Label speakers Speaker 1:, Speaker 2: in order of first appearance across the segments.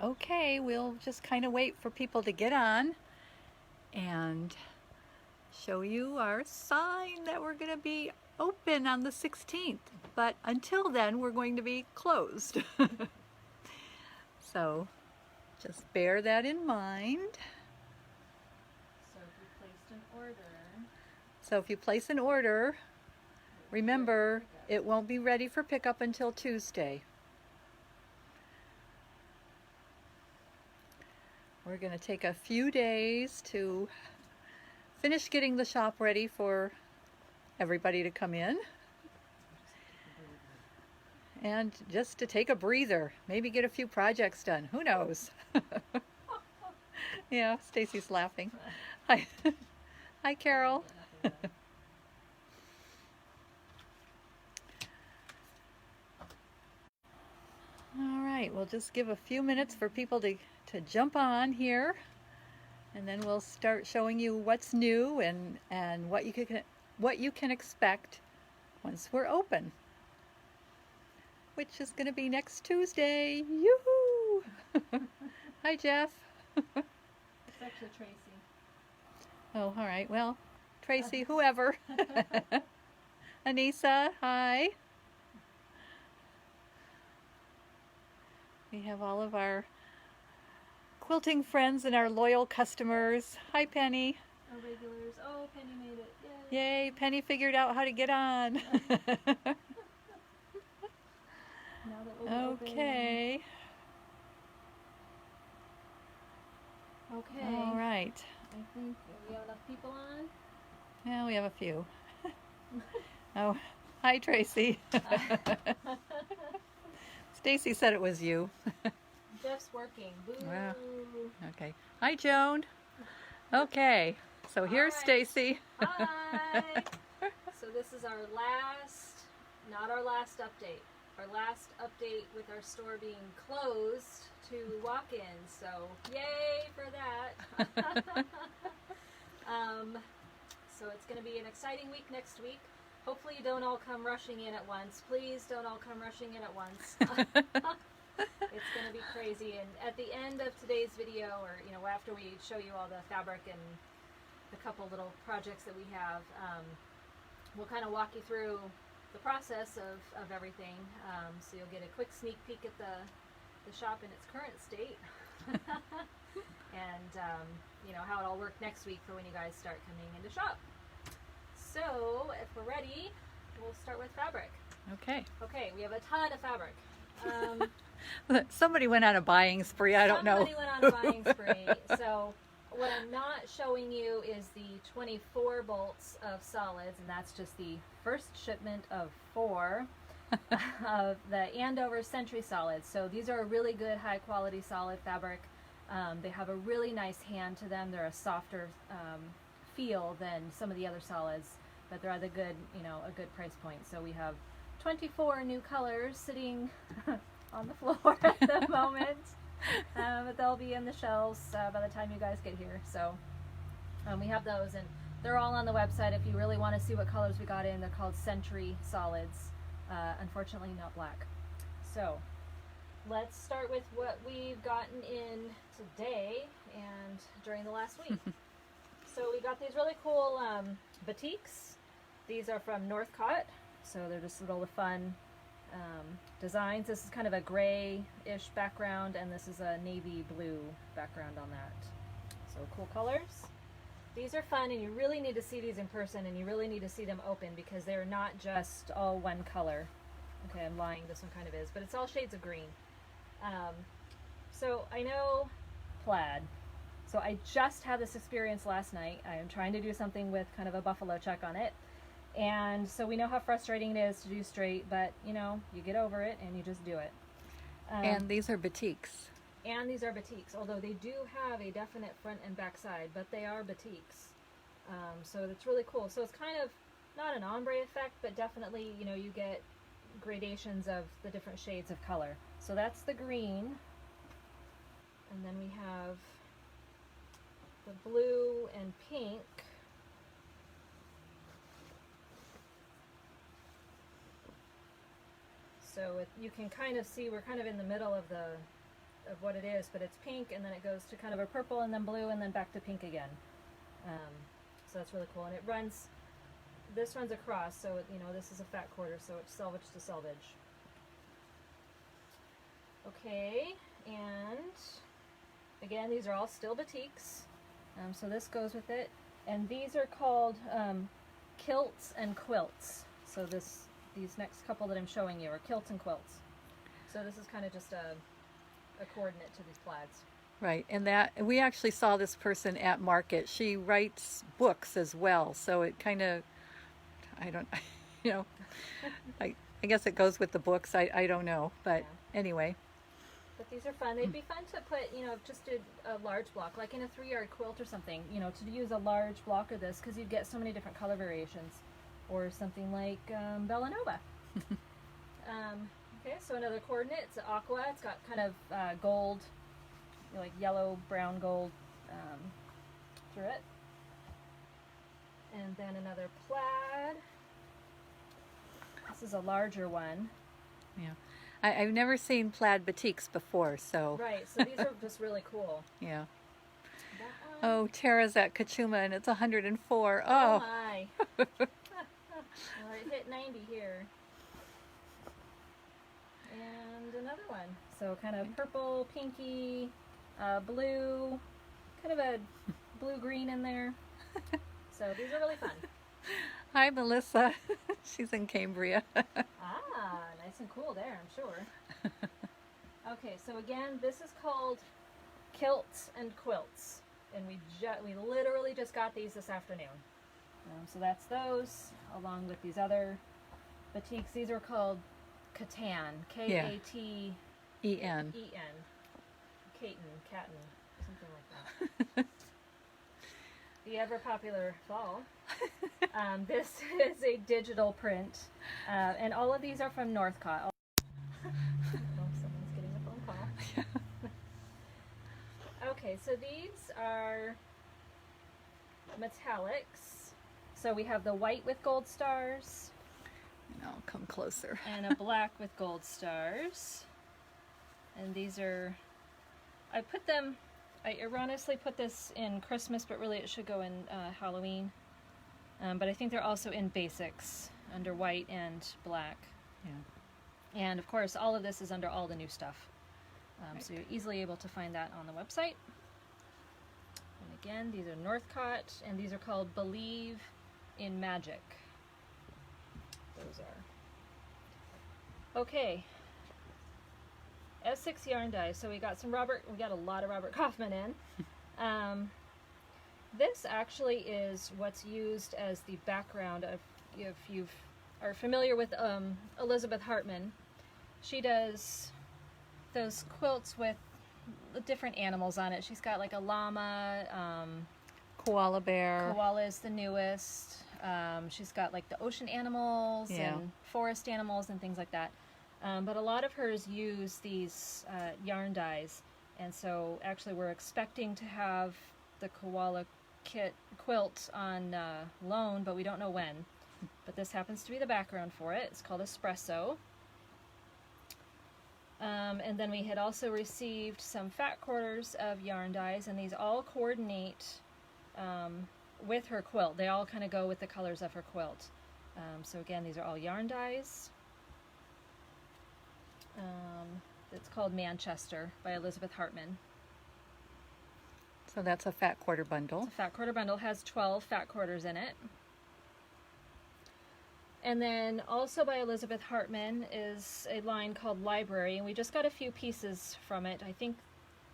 Speaker 1: Okay, we'll just kind of wait for people to get on and show you our sign that we're going to be open on the 16th. But until then, we're going to be closed. So just bear that in mind. So if you place an order, remember it won't be ready for pickup until Tuesday. We're going to take a few days to finish getting the shop ready for everybody to come in. And just to take a breather, maybe get a few projects done. Who knows? Yeah, Stacy's laughing. Hi, hi, Carol. All right, we'll just give a few minutes for people to jump on here, and then we'll start showing you what's new and what you can expect once we're open, which is going to be next Tuesday. Yoo-hoo! Hi, Jeff.
Speaker 2: It's actually Tracy.
Speaker 1: Oh, all right. Well, Tracy, whoever. Anissa, hi. We have all of our quilting friends and our loyal customers. Hi, Penny.
Speaker 2: Our regulars. Oh, Penny made it.
Speaker 1: Yay. Yay, Penny figured out how to get on.
Speaker 2: Now that we'll
Speaker 1: Okay.
Speaker 2: Okay.
Speaker 1: All right.
Speaker 2: I think we have enough people on.
Speaker 1: Yeah, we have a few. Oh, hi, Tracy. Stacy said it was you.
Speaker 2: Jeff's working. Boo.
Speaker 1: Wow. Okay. Hi, Joan. Okay. So here's Stacy.
Speaker 2: Hi. So this is our last, not our last update. Our last update with our store being closed to walk-ins. So yay for that. So it's going to be an exciting week next week. Hopefully you don't all come rushing in at once. Please don't all come rushing in at once. It's going to be crazy. And at the end of today's video, or after we show you all the fabric and a couple little projects that we have, we'll kind of walk you through the process of everything. So you'll get a quick sneak peek at the shop in its current state. And how it'll work next week for when you guys start coming into shop. So if we're ready, we'll start with fabric.
Speaker 1: Okay.
Speaker 2: Okay, we have a ton of fabric.
Speaker 1: Somebody went on a buying spree. I don't know.
Speaker 2: Somebody went on a buying spree. So what I'm not showing you is the 24 bolts of solids, and that's just the first shipment of 4 of the Andover Century solids. So these are a really good high quality solid fabric. They have a really nice hand to them. They're a softer feel than some of the other solids, but they're at a good, a good price point. So we have 24 new colors sitting on the floor at the moment, but they'll be in the shelves by the time you guys get here. So we have those, and they're all on the website if you really want to see what colors we got in. They're called Century solids. Unfortunately not black. So let's start with what we've gotten in today and during the last week. So we got these really cool batiks. These are from Northcott, so they're just little fun designs. This is kind of a grayish background, and this is a navy blue background on that. So cool colors. These are fun, and you really need to see these in person, and you really need to see them open because they're not just all one color. Okay, I'm lying, this one kind of is, but it's all shades of green. So I know plaid. So I just had this experience last night. I am trying to do something with kind of a buffalo check on it. And so we know how frustrating it is to do straight, but you get over it and you just do it.
Speaker 1: And these are batiks.
Speaker 2: And these are batiks, although they do have a definite front and back side, but they are batiks. So it's really cool. So it's kind of not an ombre effect, but definitely, you get gradations of the different shades of color. So that's the green. And then we have the blue and pink. So you can kind of see we're kind of in the middle of the of what it is, but it's pink, and then it goes to kind of a purple, and then blue, and then back to pink again. So that's really cool, and it runs. This runs across, so you know this is a fat quarter, so it's selvage to selvage. Okay, and again, these are all still batiks. So this goes with it, and these are called kilts and quilts. So these next couple that I'm showing you are kilts and quilts. So this is kind of just a coordinate to these plaids.
Speaker 1: Right, and that we actually saw this person at market. She writes books as well, so it kind of, I don't, you know, I guess it goes with the books. I don't know, but anyway.
Speaker 2: But these are fun. They'd be fun to put, you know, just a large block, like in a 3-yard quilt or something, you know, to use a large block of this, because you'd get so many different color variations. Or something like Bellanova. Okay, so another coordinate, it's aqua. It's got kind of gold, you know, like yellow, brown, gold through it. And then another plaid. This is a larger one.
Speaker 1: Yeah. I've never seen plaid batiks before, so.
Speaker 2: Right, so these are just really cool.
Speaker 1: Yeah.
Speaker 2: That one.
Speaker 1: Oh, Tara's at Kachuma, and it's 104.
Speaker 2: Oh
Speaker 1: Oh.
Speaker 2: my. Well, it hit 90 here. And another one. So kind of purple, pinky, blue, kind of a blue-green in there. So these are really fun.
Speaker 1: Hi, Melissa. She's in Cambria.
Speaker 2: Ah, nice and cool there, I'm sure. Okay, so again, this is called kilts and quilts. And we literally just got these this afternoon. So that's those, along with these other batiks. These are called Katan, K-A-T-E-N.
Speaker 1: E-N.
Speaker 2: Caton, something like that. The ever popular fall. This is a digital print, and all of these are from Northcott. Oh, someone's getting a phone call. Okay, so these are metallics. So we have the white with gold stars.
Speaker 1: And I'll come closer.
Speaker 2: And a black with gold stars. And these are, I erroneously put this in Christmas, but really it should go in Halloween. But I think they're also in basics, under white and black.
Speaker 1: Yeah.
Speaker 2: And of course, all of this is under all the new stuff.
Speaker 1: Right.
Speaker 2: So you're easily able to find that on the website. And again, these are Northcott, and these are called Believe in Magic. Those are. Okay. S6 yarn dyes. So we got a lot of Robert Kaufman in. This actually is what's used as the background of, if you are familiar with Elizabeth Hartman. She does those quilts with different animals on it. She's got like a llama,
Speaker 1: Koala bear.
Speaker 2: koala is the newest. She's got like the ocean animals and forest animals and things like that. But a lot of hers use these yarn dyes, and so actually we're expecting to have the koala quilt on loan, but we don't know when. But this happens to be the background for it. It's called Espresso. And then we had also received some fat quarters of yarn dyes, and these all coordinate with her quilt. They all kind of go with the colors of her quilt. So again, these are all yarn dyes. It's called Manchester by Elizabeth Hartman.
Speaker 1: So that's a fat quarter bundle.
Speaker 2: The fat quarter bundle has 12 fat quarters in it. And then also by Elizabeth Hartman is a line called Library, and we just got a few pieces from it.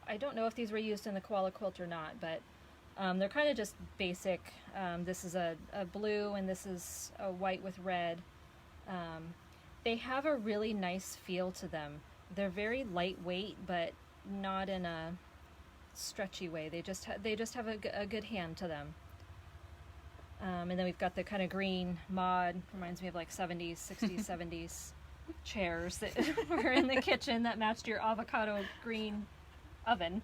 Speaker 2: I don't know if these were used in the koala quilt or not, but they're kind of just basic. This is a blue, and this is a white with red. They have a really nice feel to them. They're very lightweight, but not in a stretchy way. They just have a good hand to them. And then we've got the kind of green mod, reminds me of like 70s, 60s, 70s chairs that were in the kitchen that matched your avocado green oven.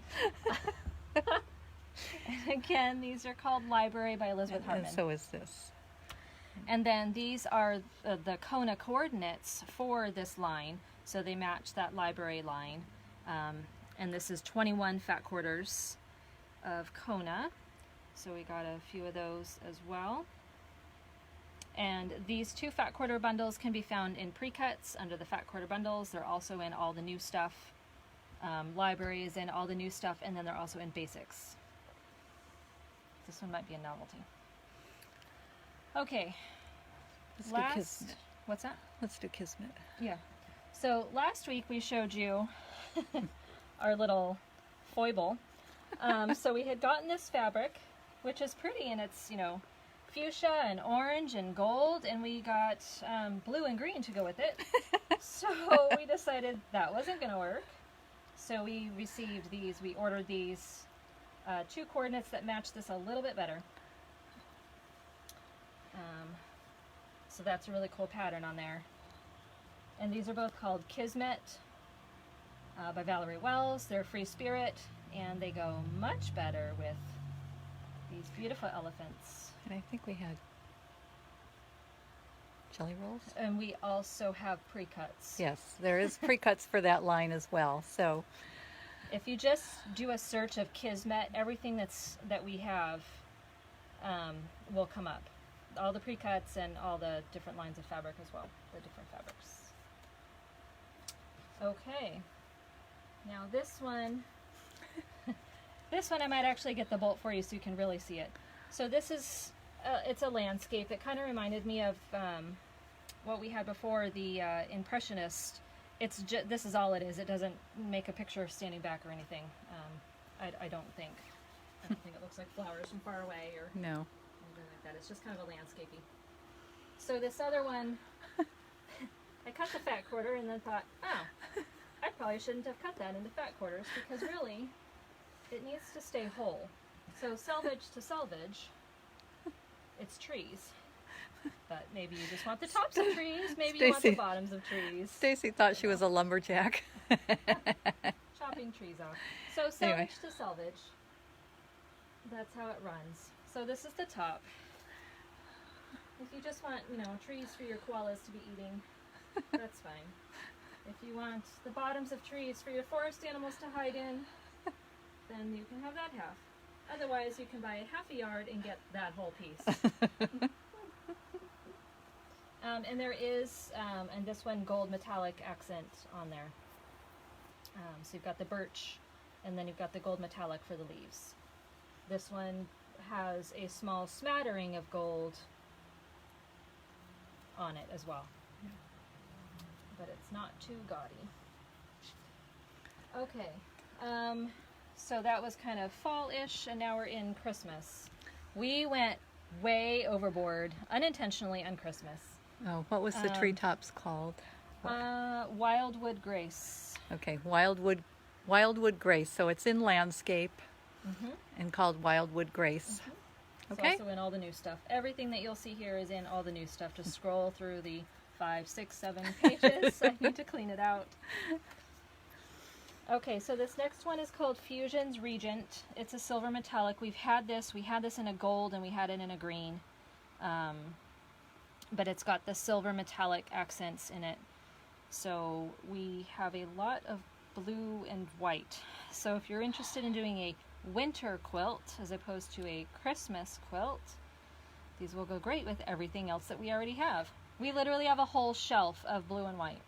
Speaker 2: And again, these are called Library by Elizabeth Hartman.
Speaker 1: And so is this.
Speaker 2: And then these are the Kona coordinates for this line, so they match that Library line. And this is 21 fat quarters of Kona. So we got a few of those as well. And these 2 fat quarter bundles can be found in pre-cuts under the fat quarter bundles. They're also in all the new stuff. Library is in all the new stuff, and then they're also in basics. This one might be a novelty. Okay.
Speaker 1: Let's do Kismet.
Speaker 2: What's that?
Speaker 1: Let's do Kismet.
Speaker 2: Yeah. So last week we showed you our little foible. So we had gotten this fabric, which is pretty, and it's, you know, fuchsia and orange and gold, and we got blue and green to go with it. So we decided that wasn't going to work. So we received these, we ordered these 2 coordinates that match this a little bit better. So that's a really cool pattern on there. And these are both called Kismet by Valerie Wells. They're Free Spirit, and they go much better with these beautiful elephants.
Speaker 1: And I think we had jelly rolls.
Speaker 2: And we also have pre-cuts.
Speaker 1: Yes, there is pre-cuts for that line as well. So
Speaker 2: if you just do a search of Kismet, everything that we have will come up. All the pre-cuts and all the different lines of fabric as well, the different fabrics. Okay, now this one I might actually get the bolt for you so you can really see it. So this is, it's a landscape. It kind of reminded me of what we had before, the Impressionist. This is all it is. It doesn't make a picture of standing back or anything. I don't think. I don't think it looks like flowers from far away or
Speaker 1: no.
Speaker 2: anything like that. It's just kind of a landscapey. So this other one, I cut the fat quarter and then thought, oh, I probably shouldn't have cut that into fat quarters because really, it needs to stay whole. So salvage to salvage, it's trees. But maybe you just want the tops of trees, maybe you want the bottoms of trees.
Speaker 1: Stacy thought she was a lumberjack.
Speaker 2: Chopping trees off. So salvage to salvage, that's how it runs. So this is the top. If you just want, you know, trees for your koalas to be eating, that's fine. If you want the bottoms of trees for your forest animals to hide in, then you can have that half. Otherwise, you can buy half a yard and get that whole piece. And there is, and this one, gold metallic accent on there. So you've got the birch, and then you've got the gold metallic for the leaves. This one has a small smattering of gold on it as well. But it's not too gaudy. Okay, so that was kind of fall-ish, and now we're in Christmas. We went way overboard, unintentionally, on Christmas.
Speaker 1: Oh, what was the treetops called?
Speaker 2: Wildwood Grace.
Speaker 1: Okay, Wildwood Grace. So it's in landscape and called Wildwood Grace. Okay.
Speaker 2: It's also in all the new stuff. Everything that you'll see here is in all the new stuff. Just scroll through the 5, 6, 7 pages. I need to clean it out. Okay, so this next one is called Fusions Regent. It's a silver metallic. We had this in a gold and we had it in a green. But it's got the silver metallic accents in it. So we have a lot of blue and white. So if you're interested in doing a winter quilt as opposed to a Christmas quilt, these will go great with everything else that we already have. We literally have a whole shelf of blue and white.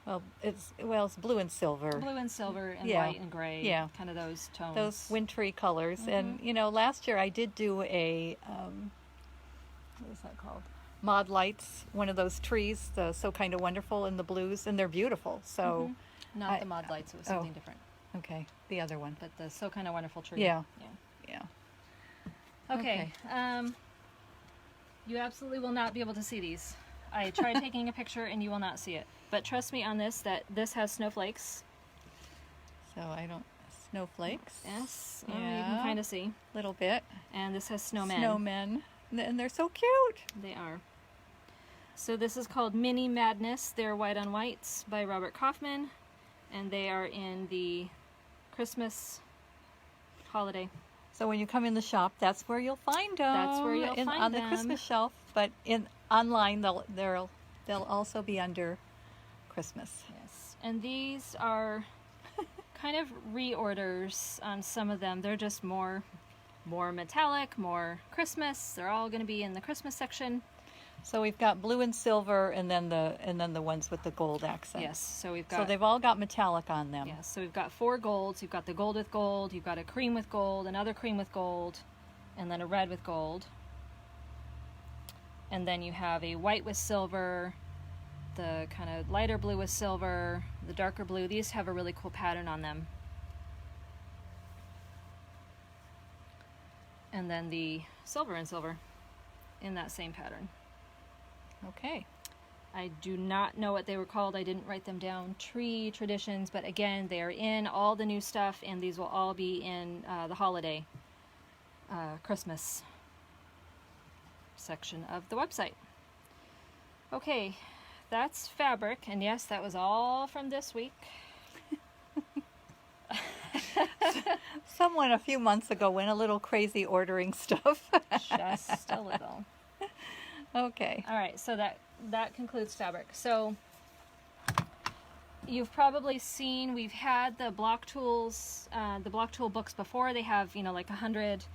Speaker 1: Well, it's blue and silver.
Speaker 2: Blue and silver and white and gray. Yeah. Kind of those tones.
Speaker 1: Those wintry colors. And, you know, last year I did do a, what is that called? Mod Lights, one of those trees, the So Kind of Wonderful in the blues, and they're beautiful. So,
Speaker 2: not the Mod Lights, it was something different.
Speaker 1: Okay, the other one.
Speaker 2: But the So Kind of Wonderful tree.
Speaker 1: Yeah.
Speaker 2: Okay. You absolutely will not be able to see these. I tried taking a picture and you will not see it. But trust me on this, that this has snowflakes.
Speaker 1: So snowflakes.
Speaker 2: Yes, you can kind of see.
Speaker 1: A little bit.
Speaker 2: And this has snowmen.
Speaker 1: Snowmen. And they're so cute.
Speaker 2: They are. So this is called Mini Madness. They're white on whites by Robert Kaufman. And they are in the Christmas holiday.
Speaker 1: So when you come in the shop, that's where you'll find them.
Speaker 2: That's where you'll find
Speaker 1: on
Speaker 2: them.
Speaker 1: The Christmas shelf. But online, they'll also be under Christmas.
Speaker 2: Yes. And these are kind of reorders on some of them. They're just more metallic, more Christmas. They're all going to be in the Christmas section.
Speaker 1: So we've got blue and silver, and then the ones with the gold accent.
Speaker 2: Yes, so we've got.
Speaker 1: So they've all got metallic on them.
Speaker 2: Yes, so we've got 4 golds. You've got the gold with gold. You've got a cream with gold, another cream with gold, and then a red with gold. And then you have a white with silver, the kind of lighter blue with silver, the darker blue. These have a really cool pattern on them. And then the silver and silver in that same pattern.
Speaker 1: Okay.
Speaker 2: I do not know what they were called. I didn't write them down. Tree Traditions, but again, they are in all the new stuff, and these will all be in the holiday Christmas section of the website. Okay, that's fabric, and yes, that was all from this week.
Speaker 1: Someone a few months ago went a little crazy ordering stuff.
Speaker 2: Just a little.
Speaker 1: Okay.
Speaker 2: All right, so that concludes fabric. So you've probably seen, we've had the block tools, the block tool books before. They have, like 100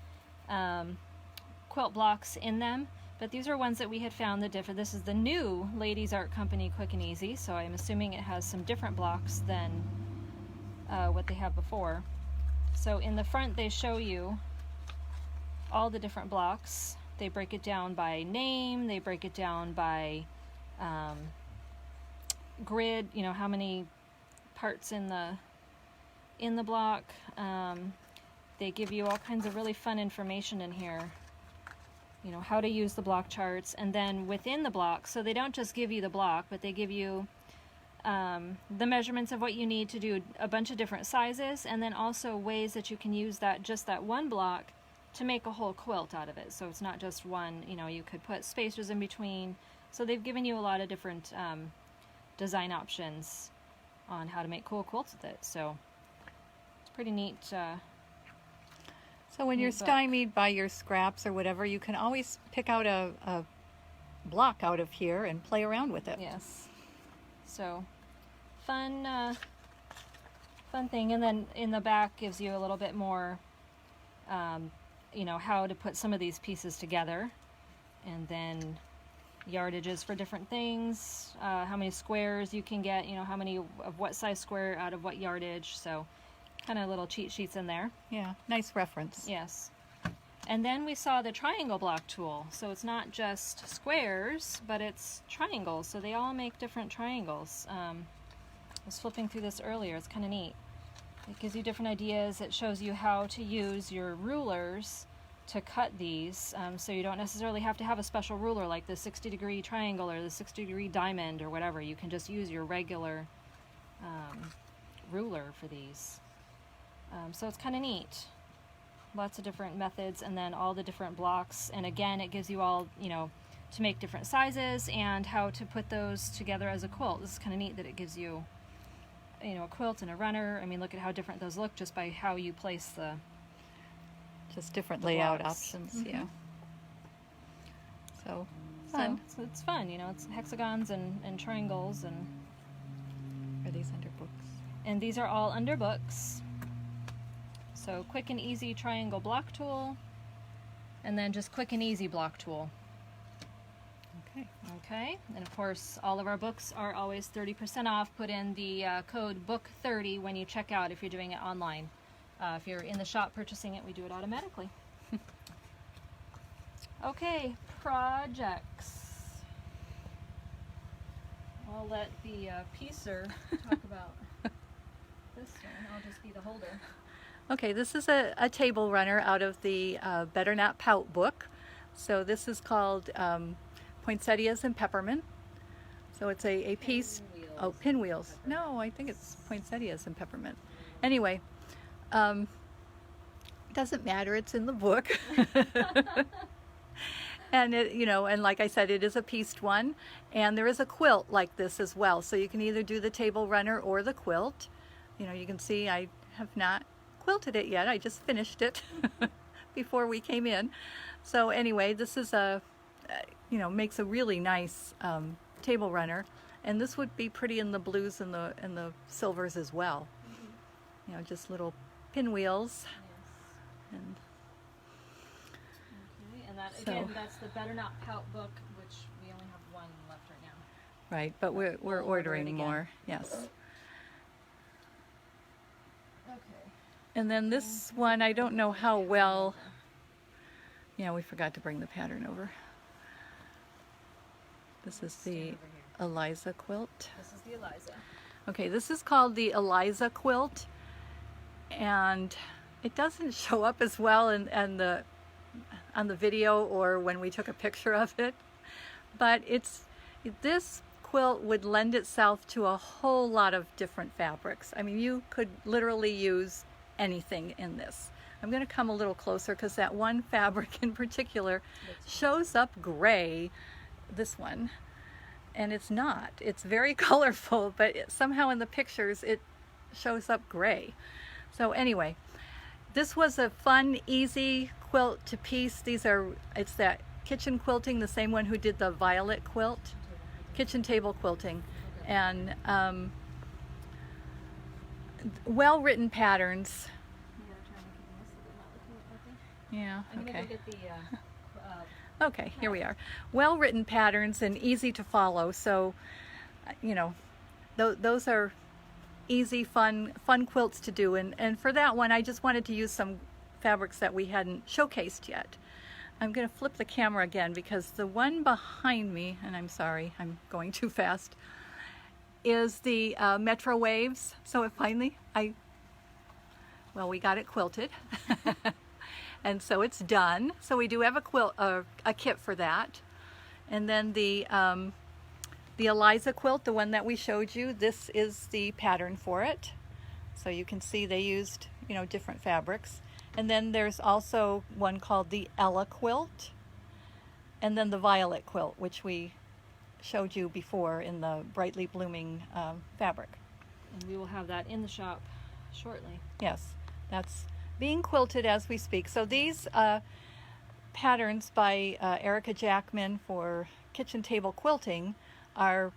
Speaker 2: quilt blocks in them, but these are ones that we had found that differ. This is the new Ladies Art Company Quick and Easy, so I'm assuming it has some different blocks than what they have before. So in the front they show you all the different blocks. They break it down by name, they break it down by grid, how many parts in the block. They give you all kinds of really fun information in here, how to use the block charts, and then within the block, so they don't just give you the block, but they give you the measurements of what you need to do a bunch of different sizes, and then also ways that you can use just that one block to make a whole quilt out of it. So it's not just one, you could put spacers in between. So they've given you a lot of different design options on how to make cool quilts with it. So it's pretty neat.
Speaker 1: So when you're stymied by your scraps or whatever, you can always pick out a block out of here and play around with it.
Speaker 2: Yes. So fun thing. And then in the back gives you a little bit more how to put some of these pieces together, and then yardages for different things, how many squares you can get, how many of what size square out of what yardage. So kind of little cheat sheets in there.
Speaker 1: Yeah, nice reference.
Speaker 2: Yes. And then we saw the triangle block tool. So it's not just squares, but it's triangles. So they all make different triangles. I was flipping through this earlier. It's kind of neat. It gives you different ideas. It shows you how to use your rulers to cut these. So you don't necessarily have to have a special ruler like the 60-degree triangle or the 60-degree diamond or whatever. You can just use your regular ruler for these. So it's kind of neat. Lots of different methods, and then all the different blocks. And again, it gives you all, to make different sizes and how to put those together as a quilt. This is kind of neat that it gives you a quilt and a runner. I mean, look at how different those look just by how you place
Speaker 1: just different layout
Speaker 2: blocks.
Speaker 1: options.
Speaker 2: Mm-hmm.
Speaker 1: Yeah. So fun.
Speaker 2: So it's fun, it's hexagons and triangles, and
Speaker 1: Are these under books?
Speaker 2: and these are all under books. So quick and easy triangle block tool, and then just quick and easy block tool.
Speaker 1: Okay.
Speaker 2: Okay, and of course all of our books are always 30% off. Put in the code BOOK30 when you check out if you're doing it online. If you're in the shop purchasing it, we do it automatically. Okay, projects. I'll let the piecer talk about this one. I'll just be the holder.
Speaker 1: Okay, this is a table runner out of the Better Not Pout book. So this is called Poinsettias and Peppermint. So it's a piece. Oh, pinwheels. No, I think it's poinsettias and peppermint. Anyway, doesn't matter. It's in the book. And it, and like I said, it is a pieced one, and there is a quilt like this as well. So you can either do the table runner or the quilt. You can see I have not quilted it yet. I just finished it before we came in. So anyway, this is makes a really nice table runner, and this would be pretty in the blues and the silvers as well. you know, just little pinwheels.
Speaker 2: Yes.
Speaker 1: And
Speaker 2: Okay, and that
Speaker 1: So-
Speaker 2: again, that's the Better Not Pout book, which we only have one left right now.
Speaker 1: right, but we're
Speaker 2: We'll order it
Speaker 1: ordering
Speaker 2: again.
Speaker 1: more. Yes.
Speaker 2: Okay.
Speaker 1: And then this one, I don't know how well. Yeah, we forgot to bring the pattern over. This is
Speaker 2: Stand
Speaker 1: the
Speaker 2: over here.
Speaker 1: Eliza quilt.
Speaker 2: This is the Eliza.
Speaker 1: Okay, this is called the Eliza quilt, and it doesn't show up as well in on the video or when we took a picture of it, but this quilt would lend itself to a whole lot of different fabrics. I mean, you could literally use anything in this. I'm going to come a little closer because that one fabric in particular shows up gray, this one, and it's not. It's very colorful, but somehow in the pictures it shows up gray. So anyway, this was a fun, easy quilt to piece. It's that kitchen quilting, the same one who did the violet quilt, kitchen table quilting, and well-written patterns.
Speaker 2: We are trying to keep this so they're not looking at nothing.
Speaker 1: Yeah,
Speaker 2: I'm gonna
Speaker 1: okay.
Speaker 2: go get the
Speaker 1: Okay, here we are. Well-written patterns and easy to follow. So, you know, those are easy, fun quilts to do. And for that one, I just wanted to use some fabrics that we hadn't showcased yet. I'm going to flip the camera again because the one behind me, and I'm sorry, I'm going too fast, is the Metro Waves. So it finally, well, we got it quilted. And so it's done. So we do have a kit for that. And then the Eliza quilt, the one that we showed you, this is the pattern for it. So you can see they used, you know, different fabrics. And then there's also one called the Ella quilt. And then the Violet quilt, which we showed you before in the brightly blooming fabric.
Speaker 2: and we will have that in the shop shortly.
Speaker 1: Yes, that's being quilted as we speak. So these patterns by Erica Jackman for kitchen table quilting are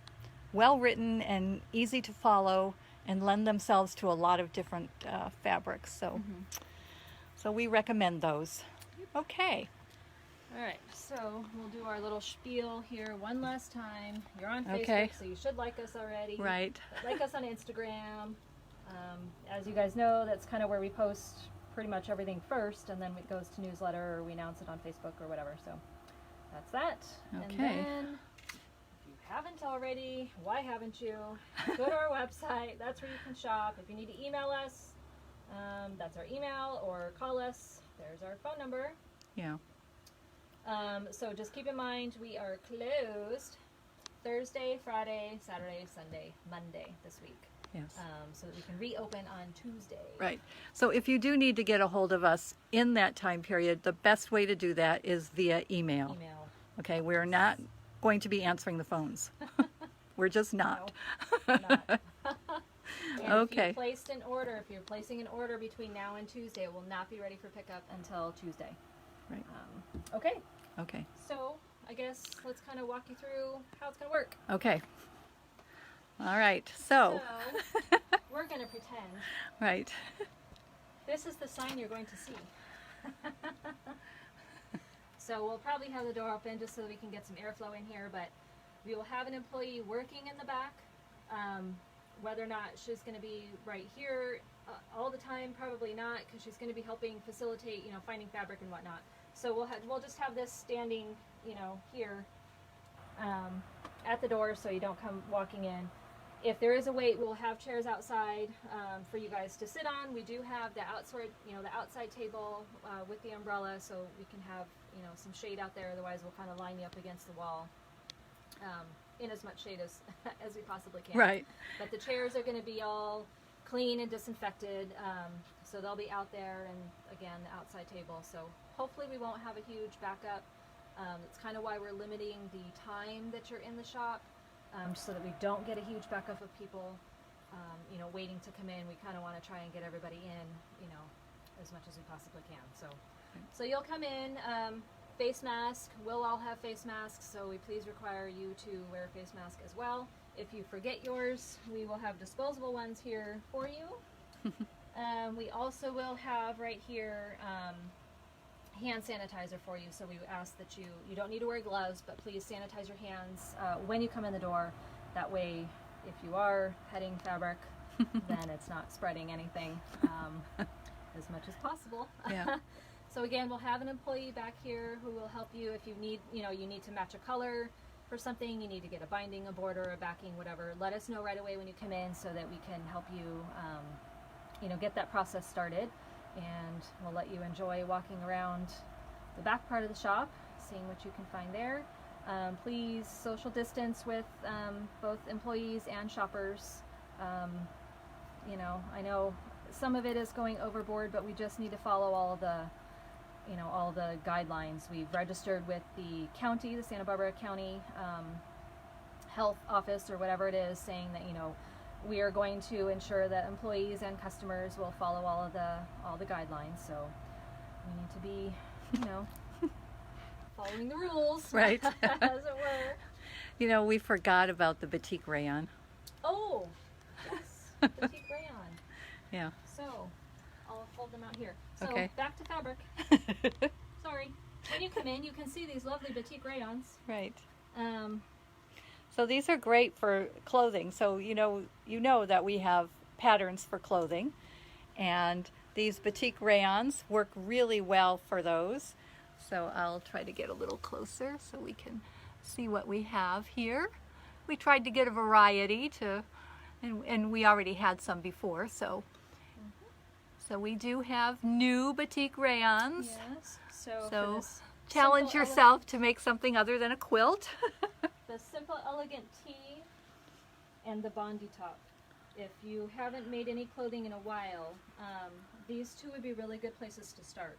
Speaker 1: well written and easy to follow and lend themselves to a lot of different fabrics. So, so we recommend those. Okay.
Speaker 2: All right, so we'll do our little spiel here one last time. You're on Facebook,
Speaker 1: Okay.
Speaker 2: so you should like us already.
Speaker 1: Right.
Speaker 2: But like us on Instagram. As you guys know, that's kind of where we post pretty much everything first, and then it goes to newsletter or we announce it on Facebook or whatever. So that's that.
Speaker 1: Okay.
Speaker 2: And then, if you haven't already, why haven't you? Go to our website. That's where you can shop. If you need to email us, that's our email, or call us. There's our phone number.
Speaker 1: Yeah.
Speaker 2: So just keep in mind we are closed Thursday, Friday, Saturday, Sunday, Monday this week.
Speaker 1: Yes.
Speaker 2: So that we can reopen on Tuesday.
Speaker 1: Right. So if you do need to get a hold of us in that time period, the best way to do that is via email.
Speaker 2: Email.
Speaker 1: Okay, we're not going to be answering the phones. We're just not.
Speaker 2: Not. And
Speaker 1: Okay.
Speaker 2: if you're placing an order between now and Tuesday, it will not be ready for pickup until Tuesday.
Speaker 1: Right.
Speaker 2: Okay.
Speaker 1: Okay.
Speaker 2: So I guess let's kind of walk you through how it's going to work.
Speaker 1: Okay. All right. So,
Speaker 2: So we're going to pretend
Speaker 1: right.
Speaker 2: this is the sign you're going to see. So we'll probably have the door open just so that we can get some airflow in here, but we will have an employee working in the back. Whether or not she's going to be right here all the time, probably not, because she's going to be helping facilitate, finding fabric and whatnot. So we'll just have this standing, here at the door, so you don't come walking in. If there is a wait, we'll have chairs outside for you guys to sit on. We do have the outside table with the umbrella, so we can have some shade out there. Otherwise, we'll kind of line you up against the wall, in as much shade as as we possibly can.
Speaker 1: Right.
Speaker 2: But the chairs are going to be all clean and disinfected, so they'll be out there, and again, the outside table. So hopefully, we won't have a huge backup. It's kind of why we're limiting the time that you're in the shop. So that we don't get a huge backup of people, waiting to come in. We kind of want to try and get everybody in, as much as we possibly can. So you'll come in, face mask. We'll all have face masks, so we please require you to wear a face mask as well. If you forget yours, we will have disposable ones here for you. We also will have right here hand sanitizer for you. So we ask that you don't need to wear gloves, but please sanitize your hands when you come in the door. That way, if you are petting fabric, then it's not spreading anything as much as possible.
Speaker 1: Yeah.
Speaker 2: So again, we'll have an employee back here who will help you if you need, you need to match a color for something, you need to get a binding, a border, a backing, whatever. Let us know right away when you come in so that we can help you, get that process started. And we'll let you enjoy walking around the back part of the shop, seeing what you can find there. Please social distance with both employees and shoppers. I know some of it is going overboard, but we just need to follow all the guidelines. We've registered with the county, the Santa Barbara County Health Office or whatever it is, saying that we are going to ensure that employees and customers will follow all the guidelines. So we need to be, following the rules,
Speaker 1: Right.
Speaker 2: as it were.
Speaker 1: We forgot about the batik rayon.
Speaker 2: Oh, yes, batik rayon.
Speaker 1: Yeah.
Speaker 2: So, I'll fold them out here. So,
Speaker 1: Okay.
Speaker 2: back to fabric. Sorry. When you come in, you can see these lovely batik rayons.
Speaker 1: Right.
Speaker 2: Um,
Speaker 1: So these are great for clothing. So you know that we have patterns for clothing, and these batik rayons work really well for those. So I'll try to get a little closer so we can see what we have here. We tried to get a variety and we already had some before. So we do have new batik rayons.
Speaker 2: yes. So,
Speaker 1: So
Speaker 2: for this
Speaker 1: challenge
Speaker 2: simple,
Speaker 1: yourself to make something other than a quilt.
Speaker 2: the simple elegant tee and the bondi top. If you haven't made any clothing in a while, these two would be really good places to start.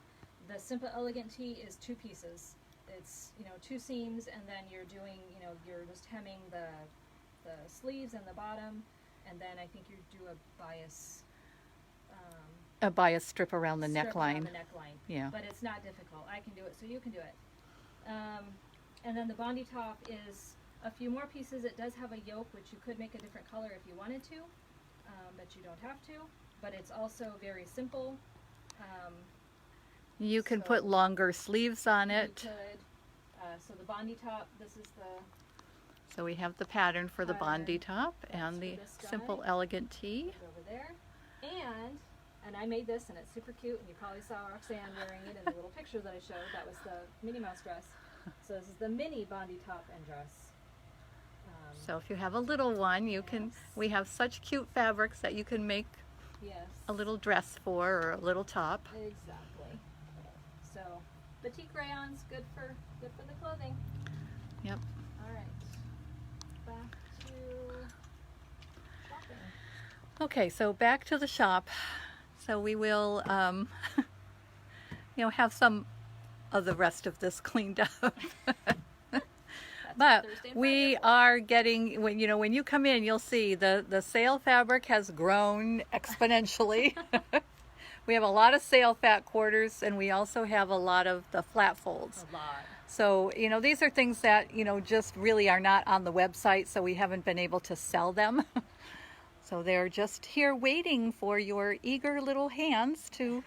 Speaker 2: The simple elegant tee is 2 pieces. It's 2 seams, and then you're doing you're just hemming the sleeves and the bottom, and then I think you do a bias
Speaker 1: strip around the
Speaker 2: strip
Speaker 1: neckline.
Speaker 2: around the neckline.
Speaker 1: Yeah.
Speaker 2: But it's not difficult. I can do it, so you can do it. And then the bondi top is a few more pieces. It does have a yoke, which you could make a different color if you wanted to, but you don't have to. But it's also very simple.
Speaker 1: You can
Speaker 2: So
Speaker 1: put longer sleeves on
Speaker 2: You
Speaker 1: it.
Speaker 2: could. So the bondi top, this is the
Speaker 1: So we have the pattern for the bondi
Speaker 2: Pattern.
Speaker 1: top
Speaker 2: That's
Speaker 1: and
Speaker 2: for
Speaker 1: the
Speaker 2: this guy.
Speaker 1: simple elegant tee.
Speaker 2: over there. And I made this, and it's super cute, and you probably saw Roxanne wearing it in the little picture that I showed. That was the Minnie Mouse dress. So this is the mini bondi top and dress.
Speaker 1: So if you have a little one,
Speaker 2: Yes.
Speaker 1: we have such cute fabrics that you can make
Speaker 2: Yes.
Speaker 1: a little dress for or a little top.
Speaker 2: Exactly. So, batik rayons, good for the clothing.
Speaker 1: Yep.
Speaker 2: All right. Back to shopping.
Speaker 1: Okay, so back to the shop. So we will, have some of the rest of this cleaned up.
Speaker 2: That's
Speaker 1: But
Speaker 2: what Thursday and
Speaker 1: we
Speaker 2: Friday are
Speaker 1: are getting, when you come in, you'll see the sale fabric has grown exponentially. We have a lot of sale fat quarters, and we also have a lot of the flat folds.
Speaker 2: for. A lot.
Speaker 1: So, these are things that, just really are not on the website, so we haven't been able to sell them. So they're just here waiting for your eager little hands to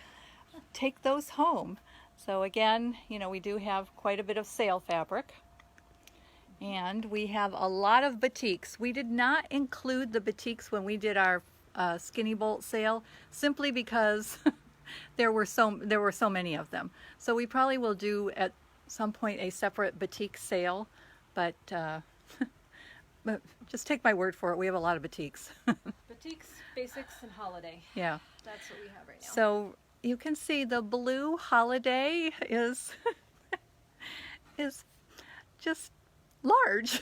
Speaker 1: take those home. So again, we do have quite a bit of sale fabric. And we have a lot of batiks. We did not include the batiks when we did our Skinny Bolt sale, simply because there were so many of them. So we probably will do at some point a separate batik sale, but but just take my word for it. We have a lot of batiks.
Speaker 2: Batiks, basics, and holiday.
Speaker 1: Yeah.
Speaker 2: That's what we have right now.
Speaker 1: So you can see the blue holiday is just large.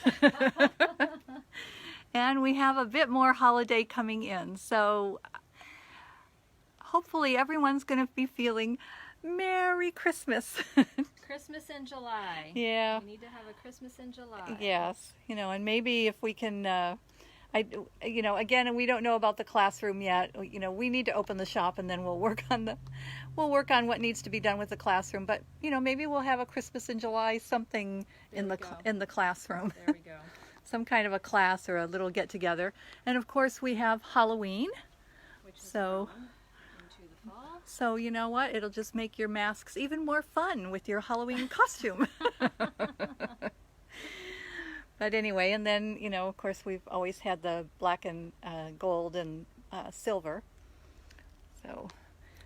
Speaker 1: And we have a bit more holiday coming in. So hopefully everyone's going to be feeling Merry Christmas.
Speaker 2: Christmas in July.
Speaker 1: Yeah.
Speaker 2: We need to have a Christmas in July.
Speaker 1: Yes, and maybe if we can, again, we don't know about the classroom yet. We need to open the shop, and then we'll work on what needs to be done with the classroom. But maybe we'll have a Christmas in July something
Speaker 2: There we go.
Speaker 1: in the classroom,
Speaker 2: There we go.
Speaker 1: some kind of a class or a little get together. And of course, we have Halloween.
Speaker 2: Which is
Speaker 1: So-
Speaker 2: fun fall.
Speaker 1: So you know what? It'll just make your masks even more fun with your Halloween costume. But anyway, and then, you know, of course, we've always had the black and gold and silver. So,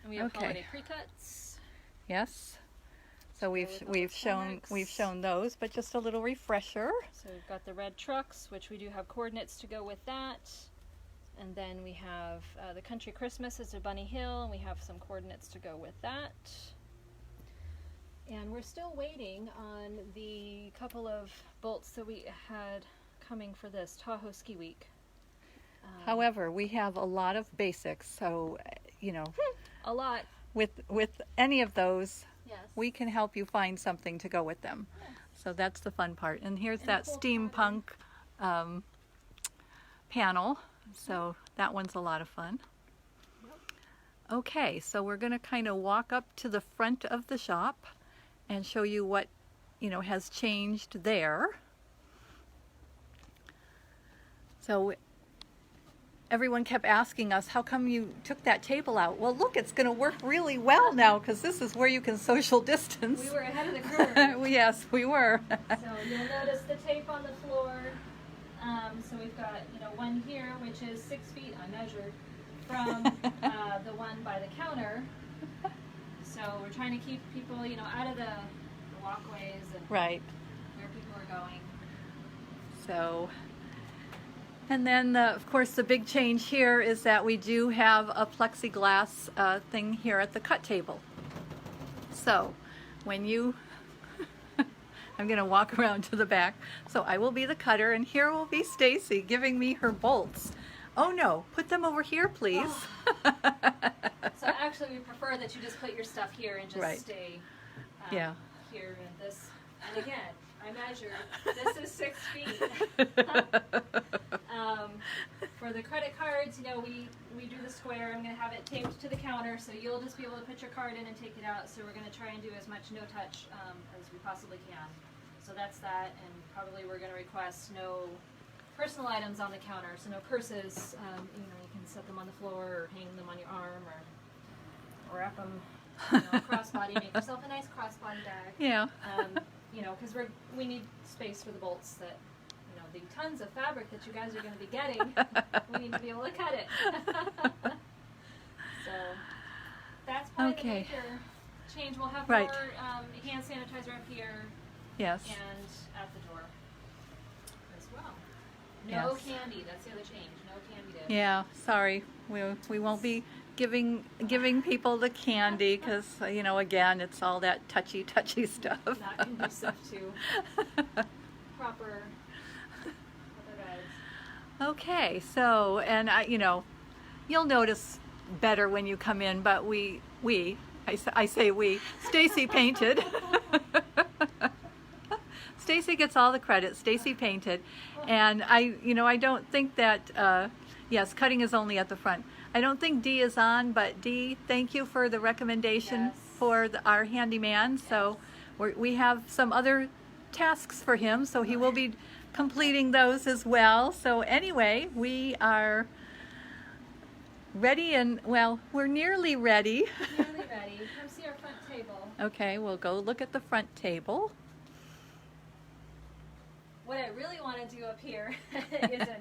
Speaker 2: And we have
Speaker 1: okay.
Speaker 2: holiday pre-cuts.
Speaker 1: yes. So
Speaker 2: with all
Speaker 1: we've
Speaker 2: the
Speaker 1: shown
Speaker 2: fabrics.
Speaker 1: those, but just a little refresher.
Speaker 2: So we've got the red trucks, which we do have coordinates to go with that. And then we have the Country Christmas is a Bunny Hill, and we have some coordinates to go with that. And we're still waiting on the couple of bolts that we had coming for this Tahoe Ski Week.
Speaker 1: However, we have a lot of basics, so you know,
Speaker 2: A lot.
Speaker 1: with any of those,
Speaker 2: Yes.
Speaker 1: we can help you find something to go with them.
Speaker 2: Yeah.
Speaker 1: So that's the fun part. And here's
Speaker 2: And
Speaker 1: that
Speaker 2: cool
Speaker 1: steampunk panel. So that one's a lot of fun. Okay, so we're going to kind of walk up to the front of the shop and show you what, you know, has changed there. So everyone kept asking us, how come you took that table out? Well, look, it's going to work really well now because this is where you can social distance.
Speaker 2: We were ahead of the curve.
Speaker 1: Yes, we were.
Speaker 2: So you'll notice the tape on the floor. So we've got, you know, one here, which is 6 feet, I measured, from the one by the counter. So we're trying to keep people, you know, out of the walkways and
Speaker 1: Right.
Speaker 2: where people are going.
Speaker 1: So, and then of course the big change here is that we do have a plexiglass thing here at the cut table. So when you, I'm going to walk around to the back. So I will be the cutter and here will be Stacy giving me her bolts. Oh no, put them over here please.
Speaker 2: So actually we prefer that you just put your stuff here and just
Speaker 1: Right.
Speaker 2: stay
Speaker 1: Yeah.
Speaker 2: here in this. And again, I measured. This is 6 feet. For the credit cards, you know, we do the square. I'm going to have it taped to the counter, so you'll just be able to put your card in and take it out. So we're going to try and do as much no-touch as we possibly can. So that's that, and probably we're going to request no personal items on the counter, so no purses. You know, you can set them on the floor or hang them on your arm or wrap them, you know, crossbody. Make yourself a nice crossbody bag.
Speaker 1: Yeah.
Speaker 2: You know, because we need space for the bolts that, you know, the tons of fabric that you guys are going to be getting. We need to be able to cut it. So that's probably the
Speaker 1: Okay.
Speaker 2: major change. We'll have
Speaker 1: Right.
Speaker 2: more hand sanitizer up here
Speaker 1: Yes.
Speaker 2: and at the door as well. No
Speaker 1: Yes.
Speaker 2: candy. That's the other change. No candy dish.
Speaker 1: Yeah, sorry. We won't be giving people the candy because, you know, again, it's all that touchy stuff.
Speaker 2: Not conducive to proper guides.
Speaker 1: Okay, so, and you know, you'll notice better when you come in, but I say we, Stacy painted. Stacy gets all the credit. Stacy painted, and I don't think that. Yes, cutting is only at the front. I don't think Dee is on, but Dee, thank you for the recommendation
Speaker 2: Yes.
Speaker 1: for our handyman. So we have some other tasks for him, so he will be completing those as well. So anyway, we are ready, and well, we're nearly ready.
Speaker 2: Nearly ready. Come see our front table.
Speaker 1: Okay, we'll go look at the front table.
Speaker 2: What I really want to do up here is an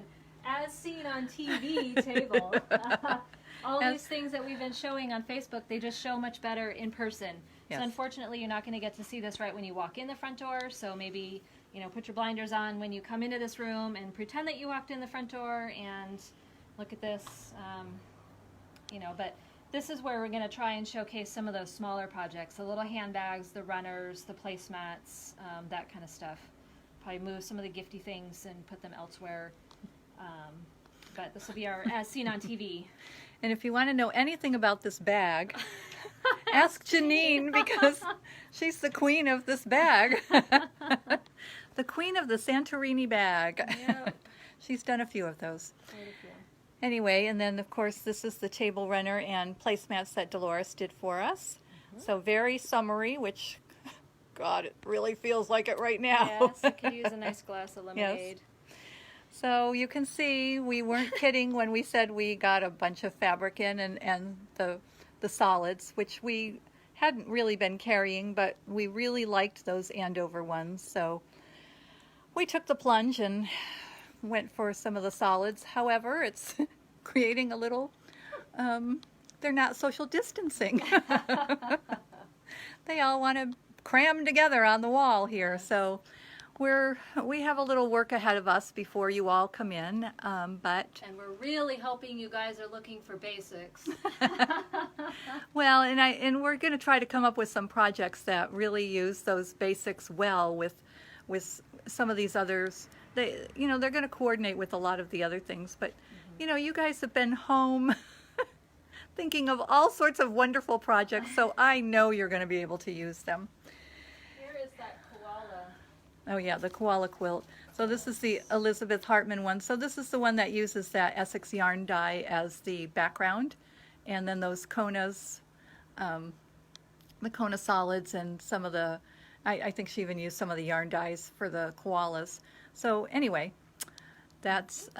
Speaker 2: as seen on TV table. All
Speaker 1: As-
Speaker 2: these things that we've been showing on Facebook, they just show much better in person.
Speaker 1: Yes.
Speaker 2: So unfortunately, you're not going to get to see this right when you walk in the front door. So maybe, you know, put your blinders on when you come into this room and pretend that you walked in the front door and look at this. You know, but this is where we're going to try and showcase some of those smaller projects, the little handbags, the runners, the placemats, that kind of stuff. Probably move some of the gifty things and put them elsewhere. But this will be our as seen on TV.
Speaker 1: And if you want to know anything about this bag, ask Janine because she's the queen of this bag. The queen of the Santorini bag.
Speaker 2: Yep.
Speaker 1: She's done a few of those.
Speaker 2: Quite a few.
Speaker 1: Anyway, and then of course this is the table runner and placemats that Dolores did for us. So very summery, which, God, it really feels like it right now.
Speaker 2: Yes, I could use a nice glass of lemonade.
Speaker 1: So you can see we weren't kidding when we said we got a bunch of fabric in, and the the solids, which we hadn't really been carrying, but we really liked those Andover ones. So we took the plunge and went for some of the solids. However, it's creating a little, they're not social distancing. They all want to cram together on the wall here. So we have a little work ahead of us before you all come in, but
Speaker 2: And we're really hoping you guys are looking for basics.
Speaker 1: well, and we're going to try to come up with some projects that really use those basics well with some of these others. They're going to coordinate with a lot of the other things, but you guys have been home thinking of all sorts of wonderful projects, so I know you're going to be able to use them.
Speaker 2: Here is that koala.
Speaker 1: Oh yeah, the koala quilt. So this is the Elizabeth Hartman one. So this is the one that uses that Essex yarn dye as the background, and then those Konas, the Kona solids, and some of the, I think she even used some of the yarn dyes for the koalas. So anyway, that's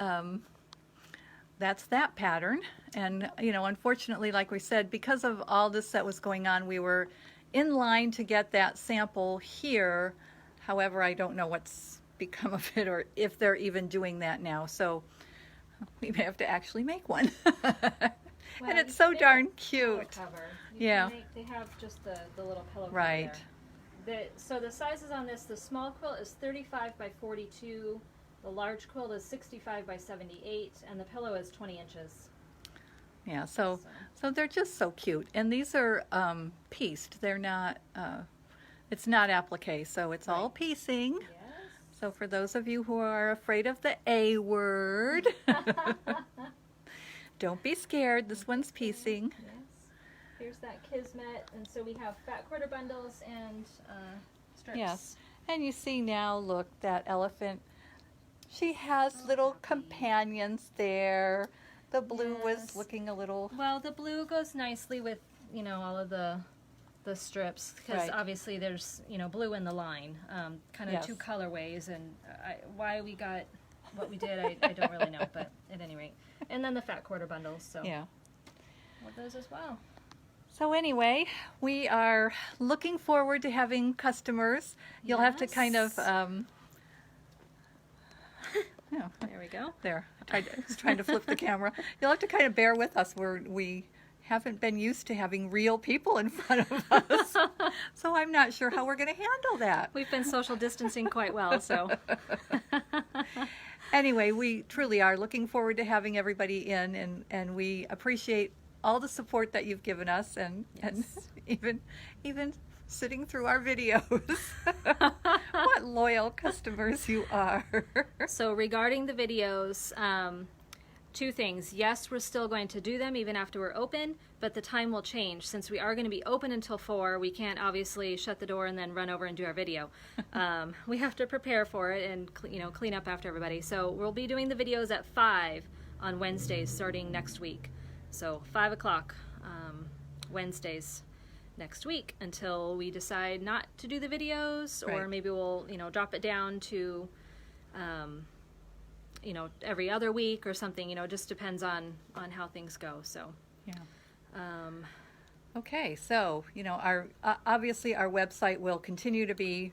Speaker 1: that pattern. And unfortunately, like we said, because of all this that was going on, we were in line to get that sample here. However, I don't know what's become of it, or if they're even doing that now. So we may have to actually make one.
Speaker 2: Well,
Speaker 1: And it's so darn cute.
Speaker 2: Cover.
Speaker 1: Yeah.
Speaker 2: They have just the little pillow cover
Speaker 1: Right.
Speaker 2: there. So the sizes on this, the small quilt is 35 by 42, the large quilt is 65 by 78, and the pillow is 20 inches.
Speaker 1: Yeah, so they're just so cute. And these are pieced. They're not, it's not applique, so it's all piecing.
Speaker 2: Yes.
Speaker 1: So for those of you who are afraid of the A word, don't be scared. This one's piecing.
Speaker 2: Yes. Here's that Kismet, and so we have fat quarter bundles and strips.
Speaker 1: Yes. And you see now, look, that elephant, she has little companions there. The blue was
Speaker 2: Yes.
Speaker 1: looking a little,
Speaker 2: Well, the blue goes nicely with all of the strips, because
Speaker 1: Right.
Speaker 2: obviously there's blue in the line, kind of
Speaker 1: Yes.
Speaker 2: two colorways, and why we got what we did, I don't really know, but at any rate, and then the fat quarter bundles, so
Speaker 1: yeah.
Speaker 2: with those as well.
Speaker 1: So anyway, we are looking forward to having customers. You'll have to kind of, yeah,
Speaker 2: There we go.
Speaker 1: there. I was trying to flip the camera. You'll have to kind of bear with us. We haven't been used to having real people in front of us, so I'm not sure how we're going to handle that.
Speaker 2: We've been social distancing quite well, so.
Speaker 1: Anyway, we truly are looking forward to having everybody in, and we appreciate all the support that you've given us, and even sitting through our videos. What loyal customers you are.
Speaker 2: So regarding the videos, two things. Yes, we're still going to do them even after we're open, but the time will change. Since we are going to be open until 4, we can't obviously shut the door and then run over and do our video. We have to prepare for it and clean up after everybody. So we'll be doing the videos at 5 on Wednesdays starting next week. So 5 o'clock Wednesdays next week until we decide not to do the videos, or
Speaker 1: Right.
Speaker 2: maybe we'll drop it down to every other week or something. It just depends on how things go. So
Speaker 1: Yeah. Okay, so our obviously our website will continue to be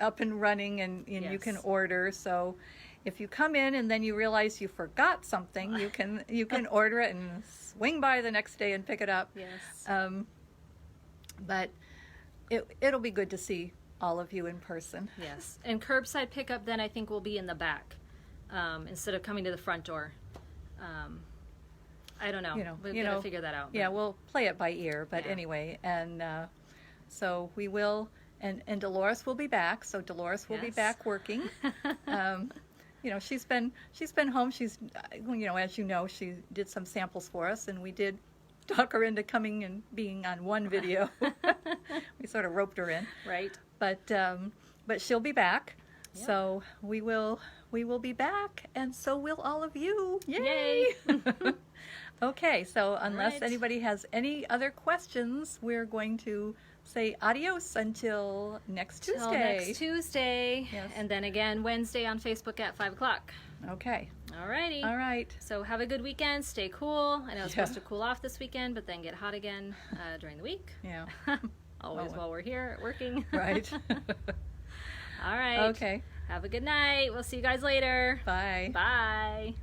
Speaker 1: up and running, and you can
Speaker 2: Yes.
Speaker 1: order. So if you come in and then you realize you forgot something, you can order it and swing by the next day and pick it up.
Speaker 2: yes,
Speaker 1: But it'll be good to see all of you in person.
Speaker 2: yes, and curbside pickup then I think will be in the back instead of coming to the front door. I don't know. We've got to figure that out.
Speaker 1: Yeah, we'll play it by ear, but
Speaker 2: Yeah.
Speaker 1: anyway, and so we will, and Dolores will be back. So Dolores will be
Speaker 2: Yes.
Speaker 1: back working. She's been home. She's, as you know, she did some samples for us, and we did talk her into coming and being on one video. We sort of roped her in,
Speaker 2: Right.
Speaker 1: but she'll be back.
Speaker 2: Yep.
Speaker 1: So we will be back, and so will all of you.
Speaker 2: Yay!
Speaker 1: Okay, so unless
Speaker 2: right.
Speaker 1: anybody has any other questions, we're going to say adios until next
Speaker 2: Till
Speaker 1: Tuesday.
Speaker 2: next Tuesday,
Speaker 1: Yes.
Speaker 2: and then again Wednesday on Facebook at 5 o'clock.
Speaker 1: Okay.
Speaker 2: Alrighty.
Speaker 1: All right.
Speaker 2: So have a good weekend. Stay cool. I know it's
Speaker 1: Yeah.
Speaker 2: supposed to cool off this weekend, but then get hot again during the week.
Speaker 1: Yeah.
Speaker 2: Always
Speaker 1: Oh.
Speaker 2: while we're here working.
Speaker 1: Right.
Speaker 2: All right.
Speaker 1: Okay.
Speaker 2: Have a good night. We'll see you guys later.
Speaker 1: Bye.
Speaker 2: Bye.